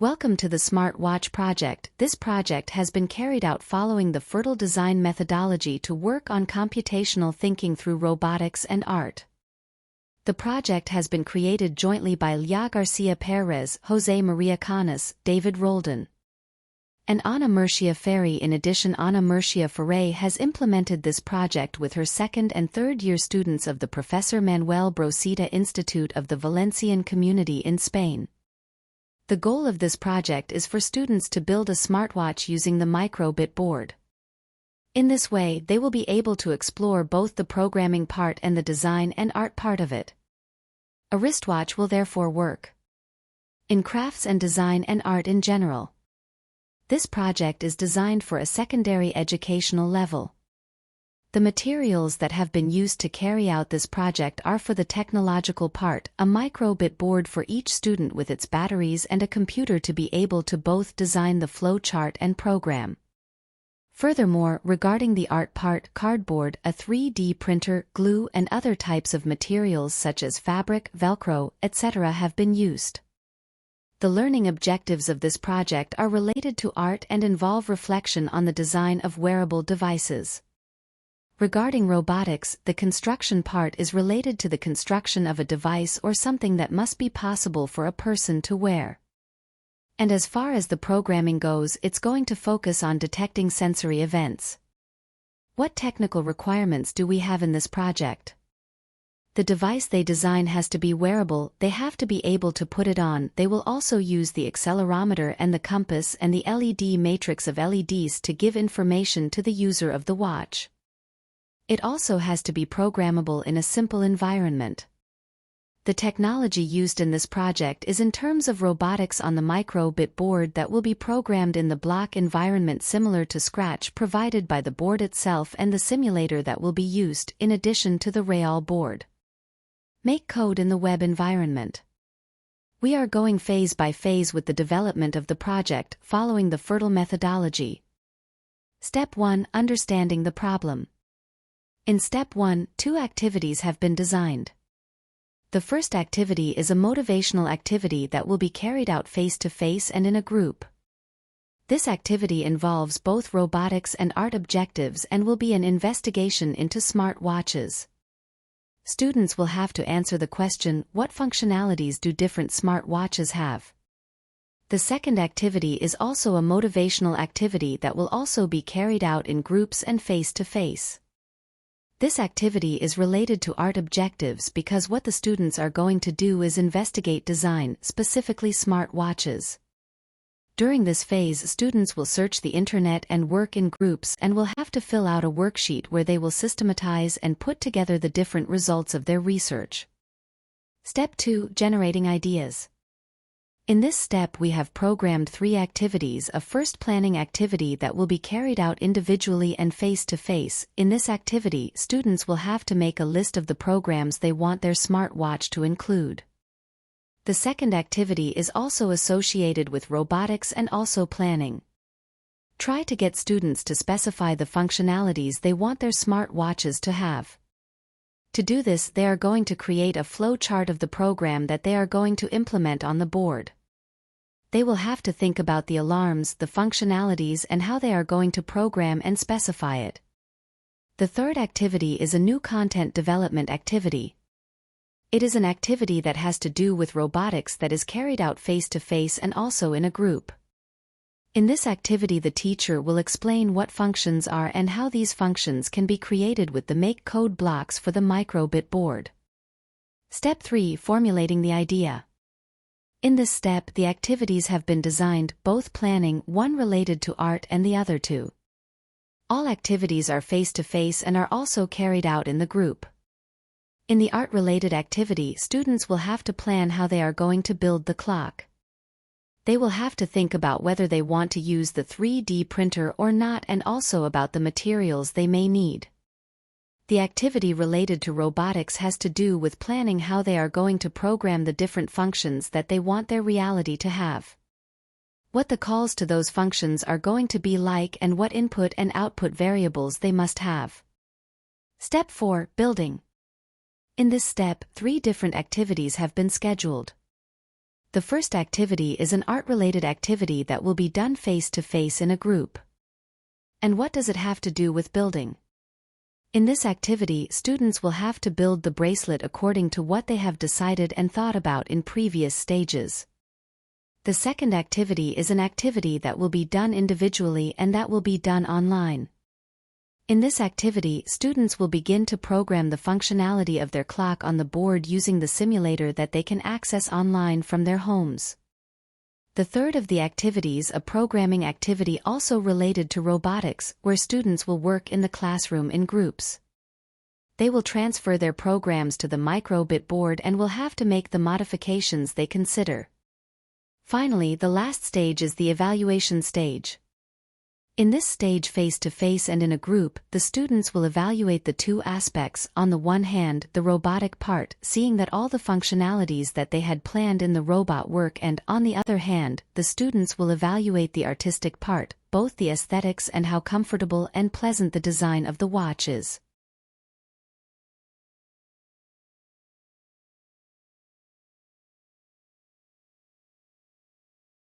Welcome to the SmartWatch project. This project has been carried out following the Fertile design methodology to work on computational thinking through robotics and art. The project has been created jointly by Anna Murcia Ferre, Jose Maria Canas, David Roldan, and Anna Murcia Ferre. In addition, Anna Murcia Ferre has implemented this project with her second and third year students of the Professor Manuel Brosseta Institute of the Valencian Community in Spain. The goal of this project is for students to build a smartwatch using the microbit board. In this way, they will be able to explore both the programming part and the design and art part of it. A wristwatch will therefore work in crafts and design and art in general. This project is designed for a secondary educational level. The materials that have been used to carry out this project are for the technological part, a microbit board for each student with its batteries and a computer to be able to both design the flow chart and program. Furthermore, regarding the art part, cardboard, a 3D printer, glue and other types of materials such as fabric, Velcro, etc. have been used. The learning objectives of this project are related to art and involve reflection on the design of wearable devices. Regarding robotics, the construction part is related to the construction of a device or something that must be possible for a person to wear. And as far as the programming goes, it's going to focus on detecting sensory events. What technical requirements do we have in this project? The device they design has to be wearable, they have to be able to put it on. They will also use the accelerometer and the compass and the LED matrix of LEDs to give information to the user of the watch. It also has to be programmable in a simple environment. The technology used in this project is in terms of robotics on the microbit board that will be programmed in the block environment similar to Scratch provided by the board itself and the simulator that will be used in addition to the real board. Make code in the web environment. We are going phase by phase with the development of the project following the Fertile methodology. Step 1. Understanding the problem. In Step 1, 2 activities have been designed. The first activity is a motivational activity that will be carried out face-to-face and in a group. This activity involves both robotics and art objectives and will be an investigation into smart watches. Students will have to answer the question, what functionalities do different smart watches have? The second activity is also a motivational activity that will also be carried out in groups and face-to-face. This activity is related to art objectives because what the students are going to do is investigate design, specifically smart watches. During this phase, students will search the internet and work in groups and will have to fill out a worksheet where they will systematize and put together the different results of their research. Step 2. Generating ideas. In this step we have programmed 3 activities. A first planning activity that will be carried out individually and face-to-face. In this activity, students will have to make a list of the programs they want their smartwatch to include. The second activity is also associated with robotics and also planning. Try to get students to specify the functionalities they want their smartwatches to have. To do this, they are going to create a flow chart of the program that they are going to implement on the board. They will have to think about the alarms, the functionalities, and how they are going to program and specify it. The third activity is a new content development activity. It is an activity that has to do with robotics that is carried out face-to-face and also in a group. In this activity the teacher will explain what functions are and how these functions can be created with the make code blocks for the microbit board. Step 3. Formulating the idea. In this step the activities have been designed, both planning, one related to art and the other two. All activities are face-to-face and are also carried out in the group. In the art-related activity, students will have to plan how they are going to build the clock. They will have to think about whether they want to use the 3D printer or not and also about the materials they may need. The activity related to robotics has to do with planning how they are going to program the different functions that they want their reality to have. What the calls to those functions are going to be like and what input and output variables they must have. Step 4. Building. In this step, 3 different activities have been scheduled. The first activity is an art-related activity that will be done face-to-face in a group. And what does it have to do with building? In this activity, students will have to build the bracelet according to what they have decided and thought about in previous stages. The second activity is an activity that will be done individually and that will be done online. In this activity, students will begin to program the functionality of their clock on the board using the simulator that they can access online from their homes. The third of the activities, a programming activity also related to robotics, where students will work in the classroom in groups. They will transfer their programs to the microbit board and will have to make the modifications they consider. Finally, the last stage is the evaluation stage. In this stage, face-to-face and in a group, the students will evaluate the two aspects: on the one hand, the robotic part, seeing that all the functionalities that they had planned in the robot work, and, on the other hand, the students will evaluate the artistic part, both the aesthetics and how comfortable and pleasant the design of the watch is.